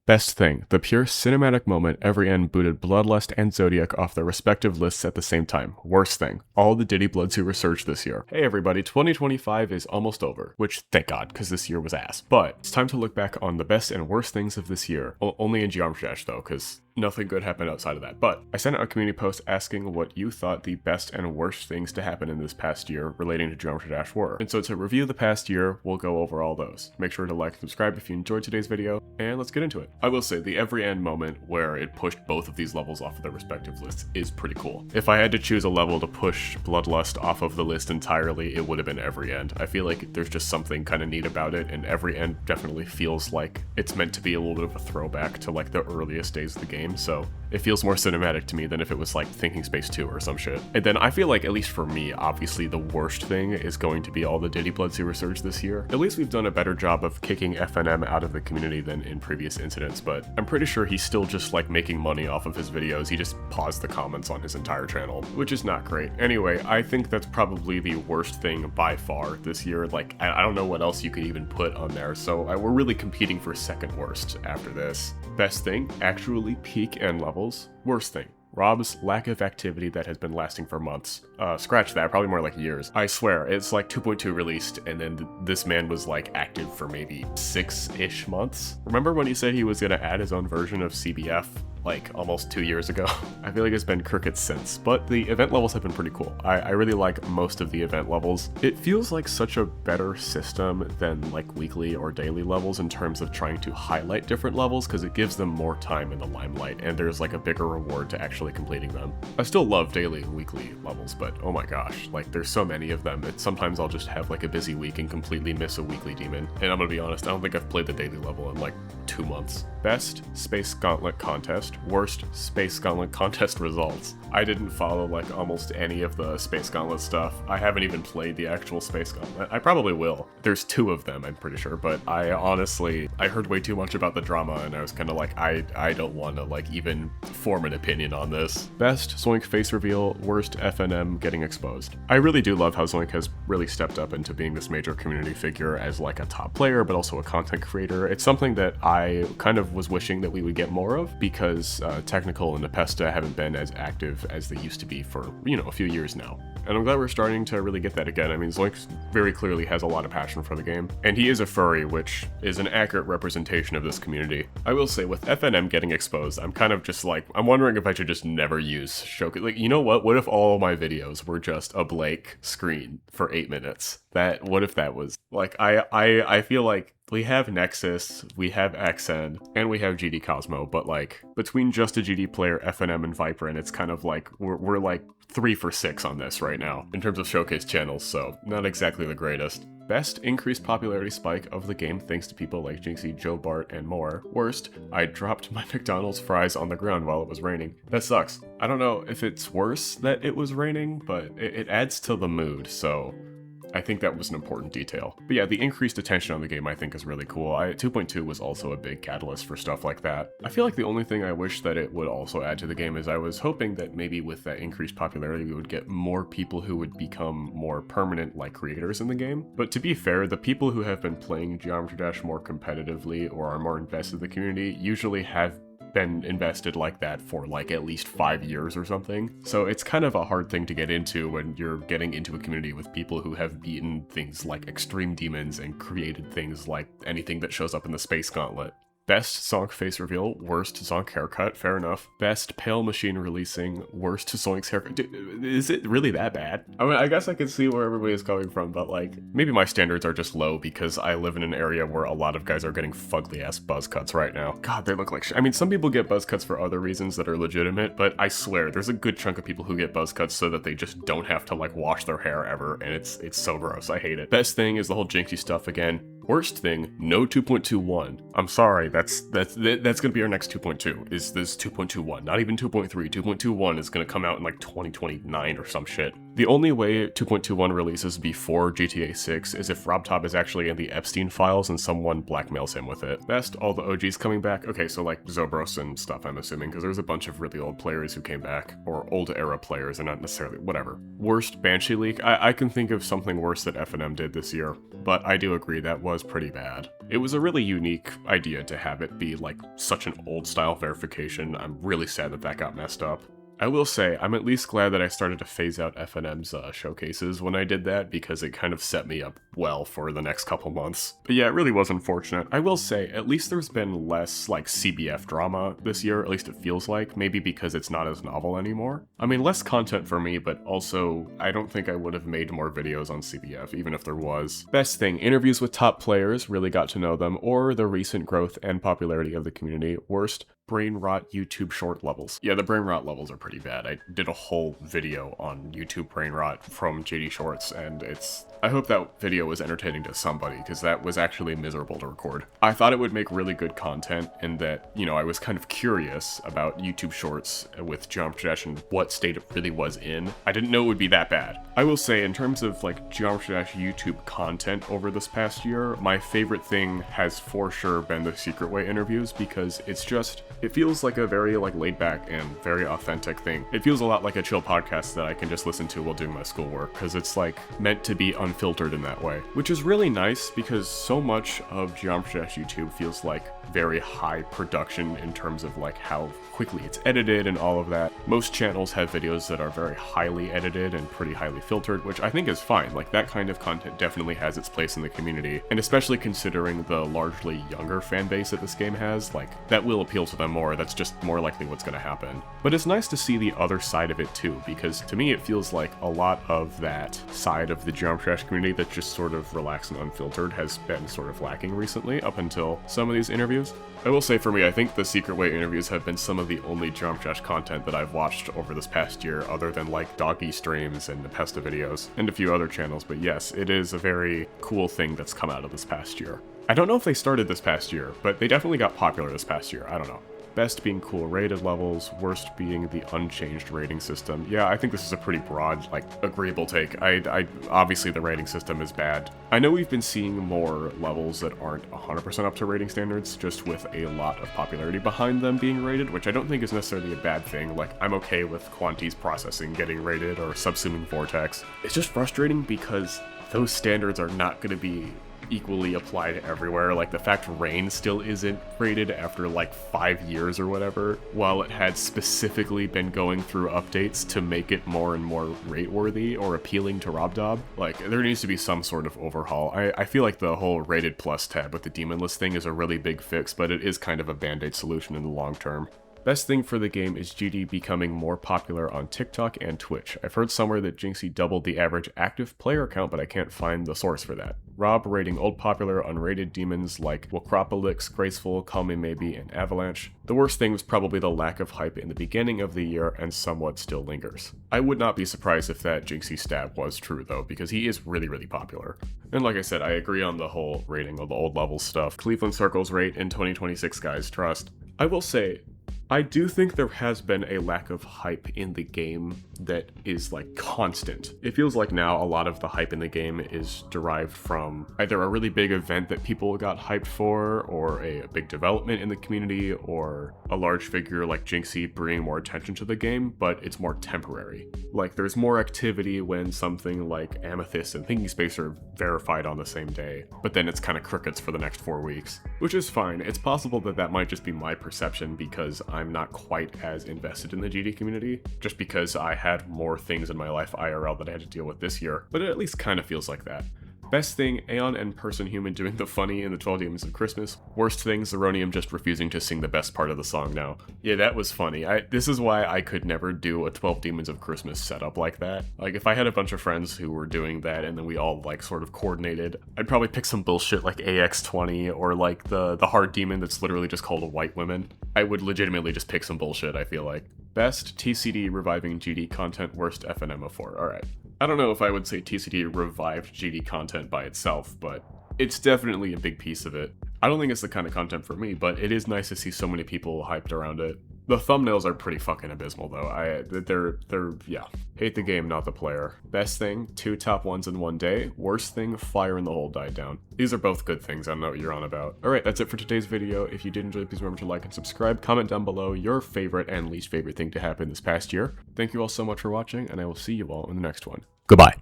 Best thing, the pure cinematic moment every end booted Bloodlust and Zodiac off their respective lists at the same time. Worst thing, all the Diddy Bloods who resurged this year. Hey everybody, 2025 is almost over, which thank God, because this year was ass. But it's time to look back on the best and worst things of this year. Only in Geometry Dash though, because nothing good happened outside of that. But I sent out a community post asking what you thought the best and worst things to happen in this past year relating to Geometry Dash were. And so to review the past year, we'll go over all those. Make sure to like and subscribe if you enjoyed today's video, and let's get into it. I will say the every end moment where it pushed both of these levels off of their respective lists is pretty cool. If I had to choose a level to push Bloodlust off of the list entirely, it would have been every end. I feel like there's just something kind of neat about it, and every end definitely feels like it's meant to be a little bit of a throwback to like the earliest days of the game, so it feels more cinematic to me than if it was like Thinking Space 2 or some shit. And then I feel like, at least for me, obviously the worst thing is going to be all the Diddy Bloods who resurged this year. At least we've done a better job of kicking FNM out of the community than in previous incidents, but I'm pretty sure he's still just like making money off of his videos. He just paused the comments on his entire channel, which is not great. Anyway, I think that's probably the worst thing by far this year. Like, I don't know what else you could even put on there, so we're really competing for second worst after this. Best thing, actually peak end levels. Worst thing, Rob's lack of activity that has been lasting for months. Scratch that, probably more like years. I swear, it's like 2.2 released, and then this man was like active for maybe 6-ish months. Remember when he said he was gonna add his own version of CBF? Like almost 2 years ago. I feel like it's been crickets since, but the event levels have been pretty cool. I really like most of the event levels. It feels like such a better system than like weekly or daily levels in terms of trying to highlight different levels, because it gives them more time in the limelight and there's like a bigger reward to actually completing them. I still love daily and weekly levels, but oh my gosh, like there's so many of them that sometimes I'll just have like a busy week and completely miss a weekly demon. And I'm gonna be honest, I don't think I've played the daily level in like 2 months. Best Space Gauntlet Contest. Worst Space Gauntlet Contest results. I didn't follow like almost any of the Space Gauntlet stuff. I haven't even played the actual Space Gauntlet. I probably will. There's 2 of them, I'm pretty sure, but I heard way too much about the drama and I was kind of like, I don't want to like even form an opinion on this. Best Zoink face reveal. Worst FNM getting exposed. I really do love how Zoink has really stepped up into being this major community figure as like a top player, but also a content creator. It's something that I kind of was wishing that we would get more of, because Technical and Nepesta haven't been as active as they used to be for, you know, a few years now. And I'm glad we're starting to really get that again. I mean, Zoink very clearly has a lot of passion for the game, and he is a furry, which is an accurate representation of this community. I will say, with FNM getting exposed, I'm kind of just like, I'm wondering if I should just never use Showcase. Like, you know what? What if all my videos were just a blank screen for 8 minutes? What if that was, like, I feel like we have Nexus, we have XN, and we have GD Cosmo, but like, between just a GD player, FNM, and Viper, and it's kind of like, we're like 3 for 6 on this right now, in terms of showcase channels, so not exactly the greatest. Best increased popularity spike of the game thanks to people like Jinxie, Joe Bart, and more. Worst, I dropped my McDonald's fries on the ground while it was raining. That sucks. I don't know if it's worse that it was raining, but it adds to the mood, so I think that was an important detail. But yeah, the increased attention on the game I think is really cool. 2.2 was also a big catalyst for stuff like that. I feel like the only thing I wish that it would also add to the game is I was hoping that maybe with that increased popularity we would get more people who would become more permanent like creators in the game. But to be fair, the people who have been playing Geometry Dash more competitively or are more invested in the community usually have been invested like that for like at least 5 years or something. So it's kind of a hard thing to get into when you're getting into a community with people who have beaten things like extreme demons and created things like anything that shows up in the Space Gauntlet. Best Zonk face reveal. Worst Zonk haircut. Fair enough. Best Pale Machine releasing. Worst Zonk's haircut. Dude, is it really that bad? I mean, I guess I can see where everybody is coming from, but like, maybe my standards are just low because I live in an area where a lot of guys are getting fugly ass buzz cuts right now. God, they look like shit. I mean, some people get buzz cuts for other reasons that are legitimate, but I swear there's a good chunk of people who get buzz cuts so that they just don't have to like wash their hair ever, and it's so gross. I hate it. Best thing is the whole Jinxie stuff again. Worst thing, no 2.21. I'm sorry, that's gonna be our next 2.2, is this 2.21. Not even 2.3, 2.21 is gonna come out in like 2029 or some shit. The only way 2.21 releases before GTA 6 is if RobTop is actually in the Epstein files and someone blackmails him with it. Best, all the OGs coming back. Okay, so like Zobros and stuff, I'm assuming, because there's a bunch of really old players who came back, or old era players, and not necessarily, whatever. Worst Banshee leak? I can think of something worse that F&M did this year, but I do agree that was pretty bad. It was a really unique idea to have it be like such an old style verification. I'm really sad that that got messed up. I will say, I'm at least glad that I started to phase out F&M's showcases when I did that, because it kind of set me up well for the next couple months. But yeah, it really was unfortunate. I will say, at least there's been less, like, CBF drama this year, at least it feels like, maybe because it's not as novel anymore. I mean, less content for me, but also, I don't think I would have made more videos on CBF, even if there was. Best thing, interviews with top players, really got to know them, or the recent growth and popularity of the community. Worst, brain rot YouTube short levels. Yeah, the brain rot levels are pretty bad. I did a whole video on YouTube brain rot from JD Shorts, and I hope that video was entertaining to somebody, because that was actually miserable to record. I thought it would make really good content, and that, you know, I was kind of curious about YouTube Shorts with Geometry Dash and what state it really was in. I didn't know it would be that bad. I will say, in terms of like Geometry Dash YouTube content over this past year, my favorite thing has for sure been the Secret Way interviews, because it feels like a very like laid back and very authentic thing. It feels a lot like a chill podcast that I can just listen to while doing my schoolwork, because it's like meant to be unfiltered in that way, which is really nice, because so much of Geometry Dash YouTube feels like very high production in terms of like how quickly it's edited and all of that. Most channels have videos that are very highly edited and pretty highly filtered, which I think is fine. Like, that kind of content definitely has its place in the community, and especially considering the largely younger fan base that this game has, like, that will appeal to them more. That's just more likely what's going to happen. But it's nice to see the other side of it too, because to me it feels like a lot of that side of the Geometry Dash community that's just sort of relaxed and unfiltered has been sort of lacking recently, up until some of these interviews. I will say, for me, I think the Secret Way interviews have been some of the only Geometry Dash content that I've watched over this past year, other than like Doggy streams and Nepesta videos, and a few other channels. But yes, it is a very cool thing that's come out of this past year. I don't know if they started this past year, but they definitely got popular this past year. I don't know. Best being cool rated levels, worst being the unchanged rating system. Yeah, I think this is a pretty broad, like, agreeable take. I obviously the rating system is bad. I know we've been seeing more levels that aren't 100% up to rating standards, just with a lot of popularity behind them being rated, which I don't think is necessarily a bad thing. Like, I'm okay with Quanti's processing getting rated, or Subsuming Vortex. It's just frustrating because those standards are not going to be equally applied everywhere. Like, the fact Rain still isn't rated after like 5 years or whatever, while it had specifically been going through updates to make it more and more rate-worthy or appealing to RobDob. Like, there needs to be some sort of overhaul. I feel like the whole rated plus tab with the demon list thing is a really big fix, but it is kind of a band-aid solution in the long term. Best thing for the game is GD becoming more popular on TikTok and Twitch. I've heard somewhere that Jinxie doubled the average active player count, but I can't find the source for that. Rob rating old popular unrated demons like Wakropolix, Graceful, Call Me Maybe, and Avalanche. The worst thing was probably the lack of hype in the beginning of the year, and somewhat still lingers. I would not be surprised if that Jinxie stat was true though, because he is really, really popular. And like I said, I agree on the whole rating of the old level stuff. Cleveland Circle's rate in 2026, guys, trust. I will say, I do think there has been a lack of hype in the game that is like constant. It feels like now a lot of the hype in the game is derived from either a really big event that people got hyped for, or a big development in the community, or a large figure like Jinxie bringing more attention to the game, but it's more temporary. Like, there's more activity when something like Amethyst and Thinking Space are verified on the same day, but then it's kind of crickets for the next 4 weeks. Which is fine. It's possible that that might just be my perception because I'm not quite as invested in the GD community, just because I had more things in my life IRL that I had to deal with this year, but it at least kind of feels like that. Best thing, Aeon and Person Human doing the funny in the 12 Demons of Christmas. Worst thing, Zeronium just refusing to sing the best part of the song now. Yeah, that was funny. This is why I could never do a 12 Demons of Christmas setup like that. Like, if I had a bunch of friends who were doing that and then we all, like, sort of coordinated, I'd probably pick some bullshit like AX20 or, like, the hard demon that's literally just called a white women. I would legitimately just pick some bullshit, I feel like. Best, TCD reviving GD content, worst FNMO4. Alright. I don't know if I would say TCD revived GD content by itself, but it's definitely a big piece of it. I don't think it's the kind of content for me, but it is nice to see so many people hyped around it. The thumbnails are pretty fucking abysmal though. They're yeah. Hate the game, not the player. Best thing, 2 top 1s in one day. Worst thing, fire in the hole died down. These are both good things, I don't know what you're on about. Alright, that's it for today's video. If you did enjoy, please remember to like and subscribe. Comment down below your favorite and least favorite thing to happen this past year. Thank you all so much for watching, and I will see you all in the next one. Goodbye.